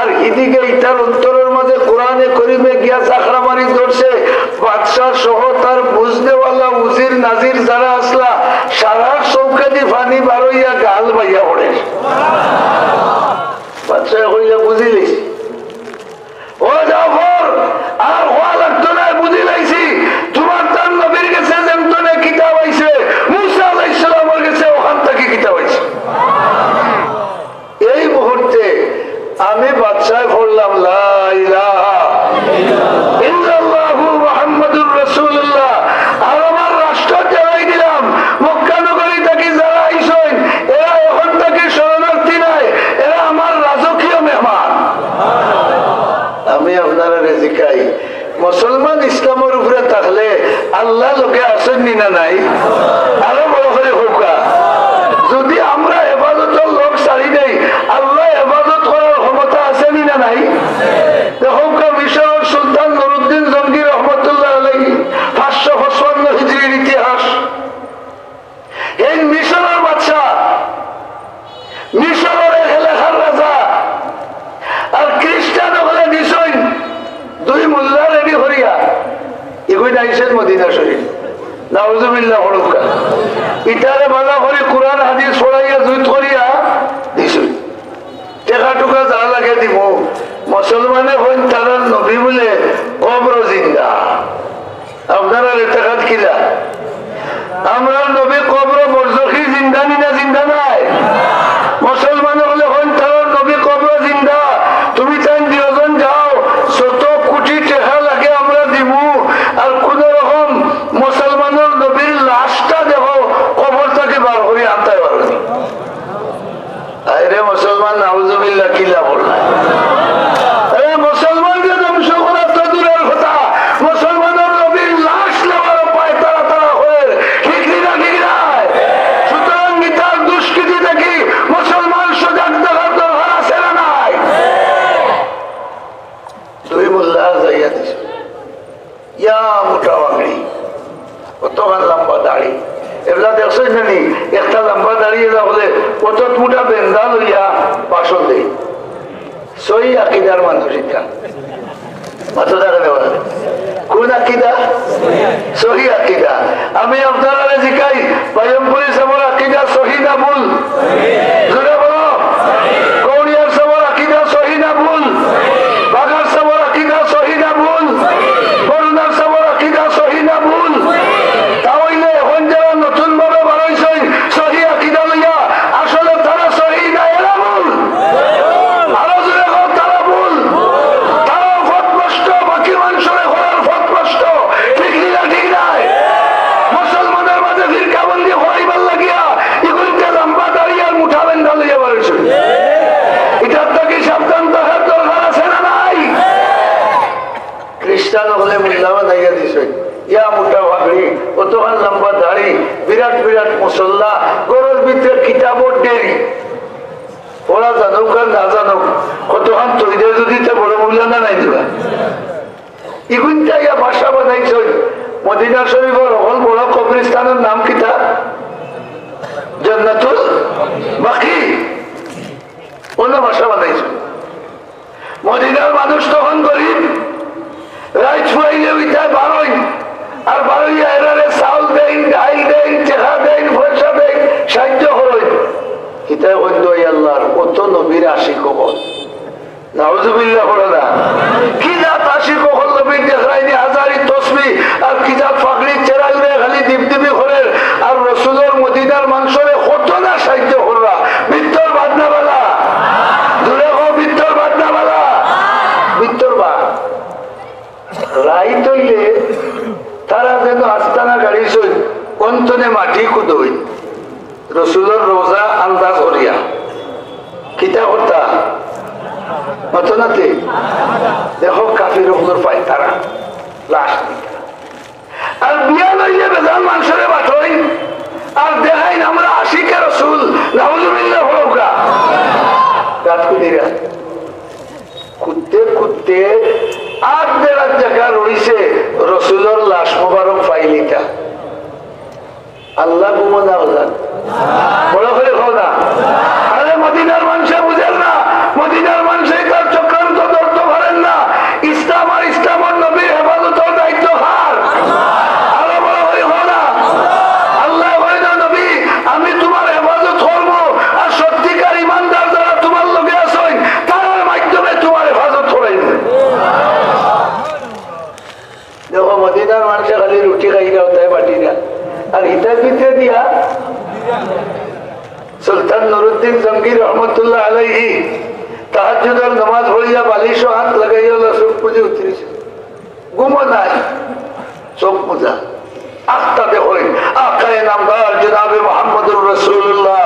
Speaker 1: আর এদিকে ইতার অন্তরের মাঝে কোরআনে কারীমে গিয়া চাকরা মারি ধরছে। বাদশা সহ তার বুঝনেওয়ালা উজির নাজির যারা আসলা সারা চৌকাদি পানি বারইয়া গাল বাইয়া পড়ে। বাদশা হইয়া বুঝিলিস ও জাফর আর হওয়া লাগতো না, বুঝি লাইছি তোমার তার নবীর কাছে যেমতনে কিতাব আইছে মুসা আলাইহিস সালামের কাছে ওখান থেকে কিতাব আইছে। এই মুহূর্তে আমি বাদশাহ পড়লাম লা ইলাহা ইল্লাল্লাহু মুহাম্মাদুর রাসূলুল্লাহ আর আমার রাষ্ট্র চালাই দিলাম। মক্কা নগরী থেকে যারা আইছেন এরা এখন থেকে শরণার্থী নাই, এরা আমার রাজকীয় মেহমান। আমি আপনারা জিকাই মুসলমান ইসলামের উপরে থাকলে আল্লাহ লোকে আসেননি না নাই? আরো বড় করে হোকা যদি আমরা হেফাজতের লোক ছাড়ি দেই আল্লাহ হেফাজত করার ক্ষমতা আসেনি না নাই? হোকা মিশরের সুলতান নুরউদ্দিন জঙ্গি রহমতুল্লাহ আলাইহি 555 হিজরির ইতিহাস। এই মিশরের বাদশা, মিশরের এলাকার রাজা আর খ্রিস্টান হলে নিশ্চয় দুই মোল্লা রেডি করিয়া এগুলো আইসেন মদিনা শরীফ নাউজুবিল্লাহ হরুকা ইটারে বাধা করে কোরআন হাদিস পড়াইয়া জুত করিয়া দিছই। টেকা টুকা যা লাগে দিব মুসলমানে হইন তারা নবী বলে কবর জিন্দা। আপনারা টেকাত কিলা আমরা নবী কবর বরজখি জিন্দা নিনা জিন্দা নাই। মুসলমানে হলে হইন তারা নবী কবর জিন্দা। তুমি তাই দুজন যাও শত কোটি টাকা লাগে আমরা দিব আর কোন রকম মুসলমানের নবীর লাশটা দেখো কবর থেকে বার করে আনতে পারবে। আরে মুসলমান নাউজুবিল্লাহ কিলা বললাম মুসলমানকে ধ্বংস করা তো দূরের কথা, মুসলমানের নবীর লাশ নেওয়ার পায় তারা তারা হয়ে ঠিক না ঠিক নাই। সুতরাং গীতার দুষ্কৃতি দেখি মুসলমান সজাগ দেখার দরকার আছে না নাই? দুই মোল্লা যাইয়া দিছে ইয়া মোটা বাঙড়ি কতখান লম্বা দাড়ি এগুলা দেখছেন জানি একটা লম্বা দাঁড়িয়ে যা বলে কত মোটা বেন্দা লইয়া বাসন দেই সহি আকিদার মানুষ এটা মাথা দেখা দেওয়া কোন আকিদা? সহি আকিদা। আমি আপনারা জিকাই পায়মপুরি সামর আকিদা সহি না ভুল? জোরে বলো কৌড়িয়ার সামর আকিদা সহি না ভুল? বাগার সামর আকিদা সহি না ভুল? করুণার সামর আকিদা সহি না ভুল? তাহলে এখন যারা নতুন ভাবে বাড়াইছেন সহি আকিদা লইয়া আসলে তারা সহি না, এরা ভুল। আরো জোরে তারা ভুল, তারা ফতমষ্ট বাকি মানুষের হওয়ার ফতমষ্ট ঠিক না ঠিক নাই? মুসলমানের মাঝে ফিরকাবন্দি হওয়াইবার লাগিয়া এগুলিতে লম্বা দাঁড়িয়ে আর মুঠা বেন্ধা লইয়া বাড়াইছেন। এটার থেকে সাবধান থাকার দরকার আছে না নাই? খ্রিস্টান হলে মুসলমান হইয়া দিছেন ইয়া মোটা ভাগড়ি কতখান লম্বা দাড়ি বিরাট বিরাট মুসল্লা গরুর ভিতরে কিতাবর ডেরি ওরা জানুক আর না জানুক কতখান তৈরি যদি বড় মূল্যাঙ্গা নাই দিবা ইগুনটা ইয়া ভাষা বানাইছেন। মদিনা শরীফের হল বড় কবরিস্তানের নাম কিতা? জান্নাতুল বাকি। অন্য ভাষা বানাইছেন। মদিনার মানুষ তখন গরিব, রাইট ফুয়াইলে উইটায় বারোই আর বারোইয়া এরারে চাউল দেন, ডাইল দেন, চেখা দেন, পয়সা দেন, সাহায্য করেন। হিতায় বন্ধ আল্লাহর কত নবীর আশিক হল নাউজুবিল্লাহ হলো না কি জাত কিতা করতা মতনাতে দেখো কাফির ওগুলোর পাই তারা লাশ আর বিয়া লইলে বেজান মানুষের বাটই আর দেখাই আমরা আশিকে রসুল নাউজুবিল্লাহ হৌকা রাত কুদিরা খুঁজতে খুঁজতে আট দেড় জায়গা রয়েছে রসুলের লাশ মোবারক ফাইলিটা আল্লাহ ঘুমনা হলেন বড় করে খাও না আরে মদিনার মানুষে বুঝেন না মদিনার মানুষে তার চক্রান্ত ধরতে পারেন না ইসলাম আর ইসলামের নবীর হেফাজতের দায়িত্ব কার আরো বড় করে খাও না আল্লাহ বলে না নবী আমি তোমার হেফাজত করবো আর সত্যিকার ইমানদার যারা তোমার লোকে আসেন তার মাধ্যমে তোমার হেফাজত করাইব দেখো মদিনার মানুষে খালি রুটি খাই তাই বাটিরা আর হিতার ভিতরে দিয়া সুলতান নুরুদ্দিন জঙ্গির রহমতুল্লাহ আলাইহি তাহাজ্জুদের নামাজ পড়িয়া বালিশ হাত লাগাইয়া চোখ পুজে উতরিছে ঘুমো নাই চোখ পূজা আখতাতে হই আকায়ে নামদার জনাবে মুহাম্মদুর রাসূলুল্লাহ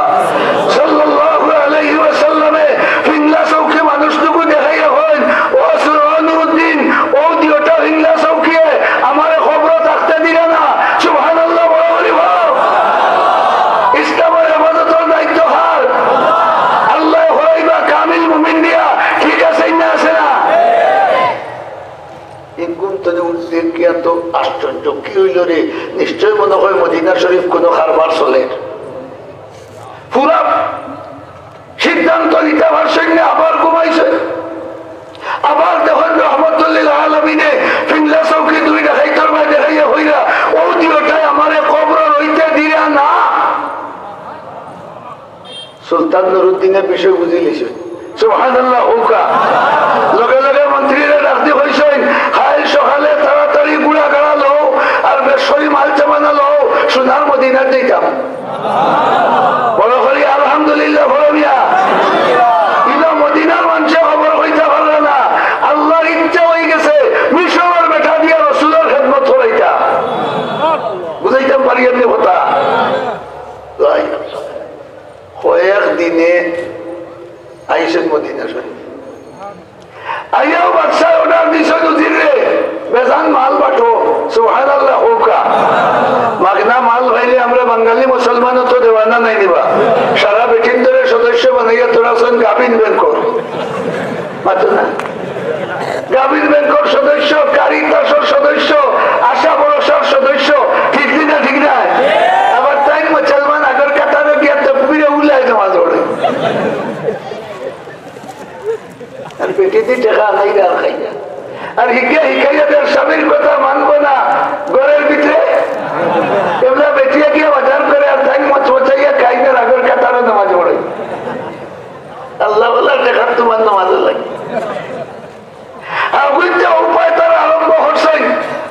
Speaker 1: সাল্লাল্লাহু আলাইহি ওয়াসাল্লামে ফিংলা চৌকি মানুষটুকু দেখাইয়া হইন ও নুরুদ্দিন ও দিওটা ফিংলা চৌকিয়ে আমারে খবর থাকতে দিলা না সুবহানাল্লাহ বড় বলি ভাও ইসলামের হেফাজতের দায়িত্ব কার আল্লাহ হইবা কামিল মুমিন দিয়া ঠিক আছে না আছে না আশ্চর্য কি হইল রে নিশ্চয় মনে হয় মদিনা শরীফ কোন কারবার চলে পুরা সিদ্ধান্ত নিতে পারছেন না আবার ঘুমাইছে আবার দেখেন রহমতুল্লাহ আলমিনে ফিংলা চৌকি দুই দেখাই তোর ভাই দেখাইয়া হইলা ও দিওটাই আমার কবর রইতে দিলা না সুলতান নুরুদ্দিনের বিষয় বুঝিলিছে সুবহানাল্লাহ হুকা লগে লগে মন্ত্রীরা ডাকতে হইছেন খাইল সকালে তাড়াতাড়ি গুড়া গাড়া লো আর বেশরি মাল চামানা লো সোনার মদিনার দিতাম বড় করি আলহামদুলিল্লাহ বড় মিয়া ইলা মদিনার মানুষে খবর হইতে পারল না আল্লাহর ইচ্ছা হয়ে গেছে মিশরের বেটা দিয়া রসুলের খেদমত করাইতা বুঝাইতাম পারি এমনি হতা কয়েক দিনে আইসেন মদিনা শরীফ আইয়াও বাদশাহ অর্ডার দিছেন উজিরে বেজান মাল বাটো সুবহানাল্লাহ হুকা মাগনা মাল হইলে আমরা বাঙালি মুসলমানও তো দেওয়ানা নাই দিবা সারা বেটিন্দরের সদস্য বানাইয়া তোরা শোন গাবিন ব্যাংকর মাত্র না গাবিন ব্যাংকর সদস্য কারিতাসর সদস্য আশা ভরসার সদস্য ঠিক না ঠিক না আবার তাই মুসলমান আগর কাতারে গিয়া তকবীরে উল্লাই নামাজ পড়ে আর পেটিতে টাকা নাই আর খাইয়া আর হিকাইয়া তার স্বামীর কথা মানবো না ঘরের ভিতরে এগুলা বেটিয়া গিয়ে বাজার করে আর তাই মচাইয়া খাইনার আগর কাতারে নামাজ পড়ে আল্লাহ বলার টাকার তোমার নামাজে লাগে আর বুঝতে উপায় তারা আরম্ভ করছেন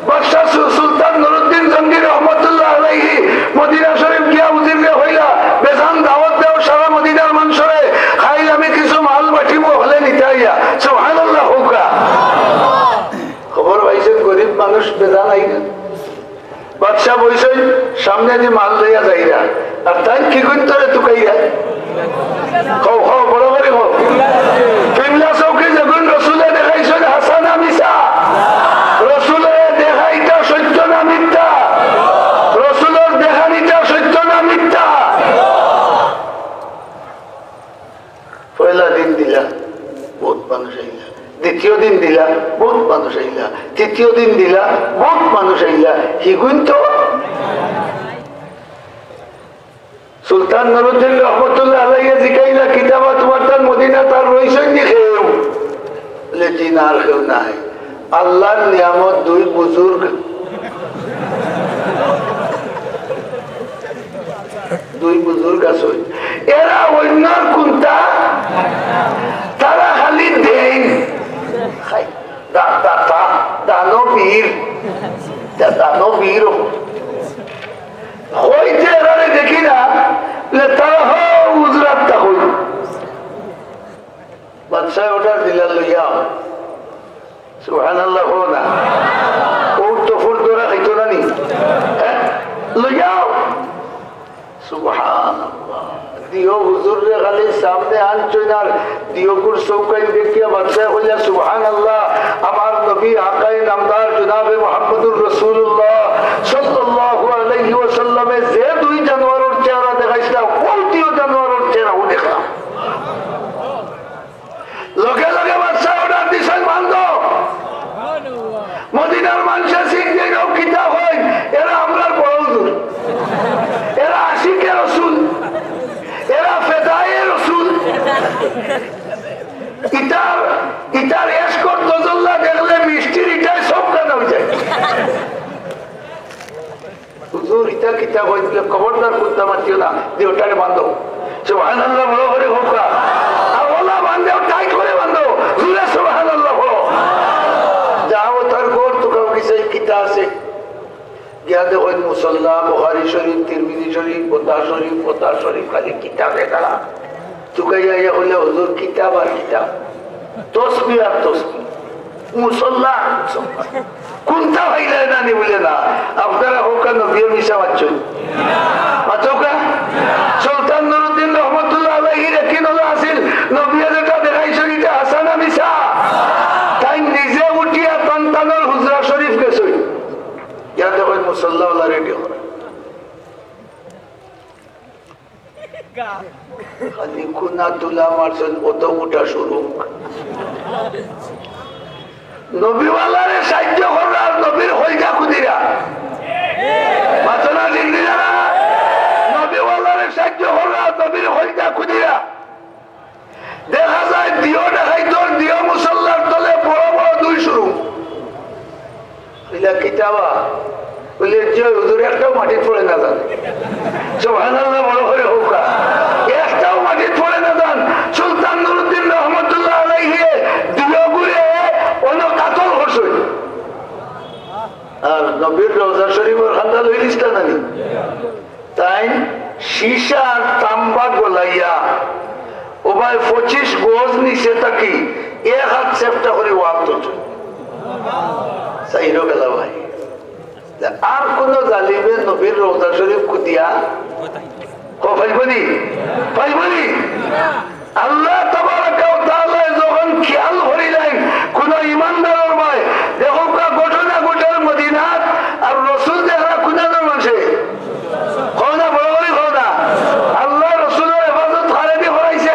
Speaker 1: বাদশাহ সুলতান নুরুদ্দিন জঙ্গির রহমতুল্লাহ আলাইহি মদিনা শরীফ গিয়া উজিরে হইলা বেজান দাওয়াত দেও সারা মদিনার মানুষরে খাইল আমি কিছু মাল বাটিব হলে নিতে আইয়া সুবহানাল্লাহ হুকা খবর পাইছেন গরিব মানুষ বেজান আইনা বাদশাহ বইছেন সামনে যে মাল লইয়া যাইরা আর তাই কি করতে তুকাইয়া খাও খাও বড় করে খাও ফিংলা চৌকি যখন রসুলে দেখাইছেন হাসানা মিসা রসুলে দেখাইটা সত্য না মিথ্যা রসুলের দেখানিটা সত্য না মিথ্যা পয়লা দিন দিলা বহুত মানুষ আইলা দ্বিতীয় দিন দিলা বহুত মানুষ আইলা তৃতীয় দিন দিলা বহুত মানুষ আইলা হিগুন তো সুলতান নুরুদ্দিন রহমতুল্লাহ আলাইহি জিকাইলা কিতাবা তোমার তার মদিনা তার রইছেন নি খেউ লেকিন আর কেউ নাই আল্লাহর নিয়ামত দুই বুজুর্গ আছে এরা অন্যর কোনটা তারা খালি দেন দানবীর হইতে এরারে দেখি না তারা উজরাতটা হইল বাদশাহ ওটার দিলার লইয়া সুবহানাল্লাহ হো না ওর তো ফুল তোরা খাইতো না নি লইয়াও সুবহানাল্লাহ দিও হুজুর রে খালি সামনে আনছই আর দিওকুর চৌকাই দেখিয়া বাচ্চায় হইয়া সুবহানাল্লাহ আমার নবী আকাই নামদার জনাবে মুহাম্মদুর রাসূলুল্লাহ সাল্লাল্লাহু আলাইহি ওয়াসাল্লামে যে দুই জানোয়ারের চেহারা দেখাইছিলাম কোনটিও জানোয়ারের চেহারাও দেখলাম লগে লগে বাচ্চা অর্ডার দিছেন মানদ মদিনার মানুষের সিংহে কিতাব হয় এরা আমরার বড় হুজুর এরা আশিকে রসুল এরা ফেদায়ে রসুল ইটার এসকর দজল্লা দেখলে মিষ্টির ইটায় সব কাটা হয়ে যায় হুজুর ইটা কিতাব হয় খবরদার করতে পারছিও না যে ওটাকে বান্ধব সুবহানাল্লাহ বড় করে হোক আর ওলা বান্ধব টাই করে বান্ধব জুড়ে সুবহানাল্লাহ বড় যাও তার গোর তো কাউ কিছু কিতা আছে ইয়াদে ওই মুসল্লা বুখারী শরীফ তিরমিজি শরীফ বোতা শরীফ খালি কিতাবে তারা চুকাইয়া হলে হুজুর কিতাব আর কিতাব তসবিহ আর তসবিহ মুসল্লা কোনটা হইলে না নি বলে না আপনারা হোক নবী মিশা বাচ্চন বাচ্চৌকা সুলতান নুরুদ্দিন রহমতুল্লাহ আলাইহির একদিন হলো আসিল নবী যেটা দেখাইছো এটা হাসান না মিশা তাই নিজে উঠিয়া তান্তানোর হুজরা শরীফ গেছই ইয়াতে ওই মুসল্লাওয়ালা রেডি হয় খালি খুনা তুলা মারছেন অত মোটা শুরু নবীওয়ালারে সাহায্য কররা আর নবীর হইজা খুদিরা মাতনা ডিগ্রি যারা নবীওয়ালারে সাহায্য কররা আর নবীর হইজা খুদিরা দেখা যায় দিও দেখাই তোর দিও মুসল্লার তলে বড় বড় দুই শুরু কিতাবা বলে যে হুজুর একটাও মাটির পড়ে না যান সুবহানাল্লাহ বড় করে হোক একটাও মাটির পড়ে না যান সুলতান নুরুদ্দিন রহমতুল্লাহ আলাইহি দিও ঘুরে অন্য কাতল হসই আর নবীর রওজা শরীফের খান্দা লইলিস না তাই সীসা আর তাম্বা গলাইয়া ও ভাই 25 গজ নিচে থাকি এক হাত চেষ্টা করে ওয়াক তুলছে সাইরো গেল ভাই আর কোন জালিমে নবীর রওজা শরীফ খুদিয়া পাইবনি আল্লাহ তাবারাকা ওয়া তাআলা যখন খেয়াল করিলেন কোন ইমানদারের ভাই দেখো ঘটনা ঘটার মদিনাত আর রাসূল দেখা কোনজন মানুষে কোনা বড় বড় কোনা আল্লাহ রাসূলের ইবাদত খারেদি করাইছে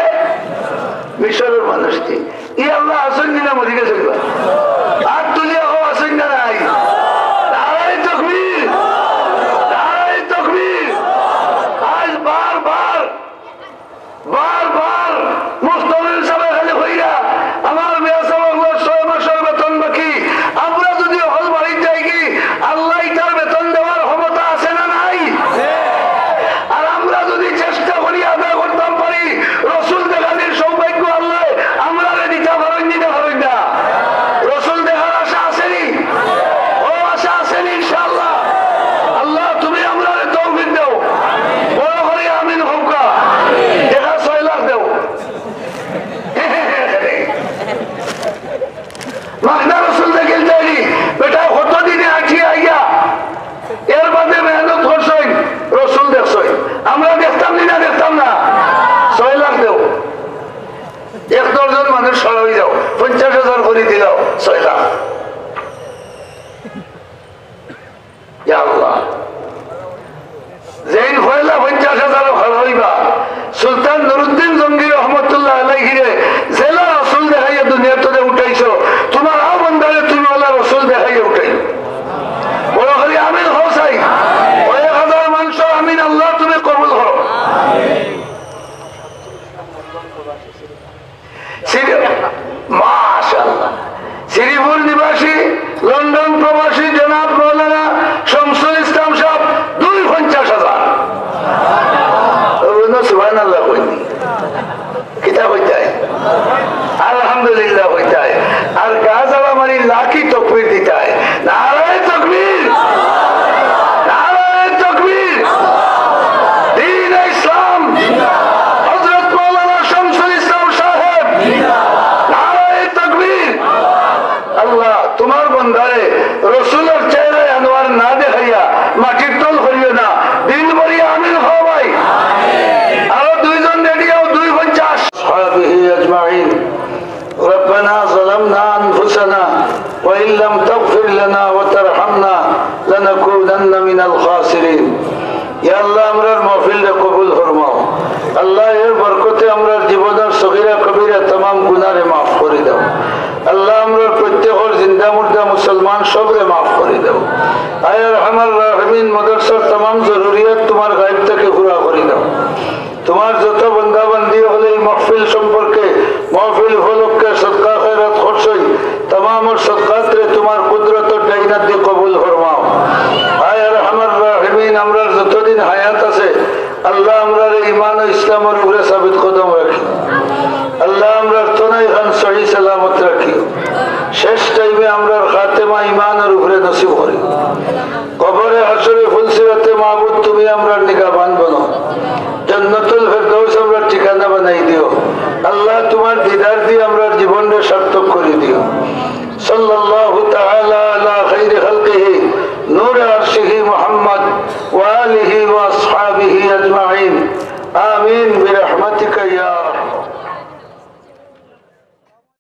Speaker 1: মিশরের মানুষটি ই আল্লাহ আসেন না মদিনা শরীফ আর তুলিয়া হো আসেন না নাই সুলতান নুরুদ্দিন জঙ্গি রহমতুল্লাহ আলাইহিরে জেলা রসুল দেখাইয়া দুনিয়ার তোরে উঠাইছো তোমার আবন্দারে তুমি ওলা রসুল দেখাইয়া উঠাই বড় হলি আমিন হও চাই 1000 মানুষ আমিন আল্লাহ তুমি কবুল করো মাশাআল্লাহ শ্রীপুর নিবাস أجمعين. ربنا ظلمنا أنفسنا وإن لم تغفر لنا وترحمنا لنكونن من الخاسرين. يا الله আমরার মাহফিলটা কবুল ফরমাও। আল্লাহ এর বরকতে আমরার জীবনের সগীরা কবিরা तमाम গুনাহরে maaf করে দাও। আল্লাহ আমরার প্রত্যেকের জিন্দা মুর্দা মুসলমান সবরে maaf করে দাও। আয় আরহামার রাহিমিন মাদ্রাসার तमाम জরুরিয়াত তোমার গায়ব থেকে পুরা করে দাও। তোমার যত বান্দা বান্দি হলে এই মাহফিল সম্পর্কে মাহফিল উপলক্ষে সদকা খয়রাত খরচই तमाम সদকাত রে তোমার কুদরত ও ডাইনাত দিয়ে কবুল ফরমাও। আয় আরহামার রাহিমিন আমরার যতদিন হায়াত আছে আল্লাহ আমরার ঈমান ও ইসলামের উপরে সাবিত কদম রাখি। আল্লাহ আমরার তনাই খান সহি সালামত রাখি। শেষ টাইমে আমরার খাতেমা ঈমানের উপরে নসিব করি। কবরে হাসরে ফুলসিরাতে মাহবুব তুমি আমরার নিগাহবান বনো। জান্নাতুল ফেরদৌস আমরার ঠিকানা বানাই দিও। আল্লাহ তোমার দিদার দিয়ে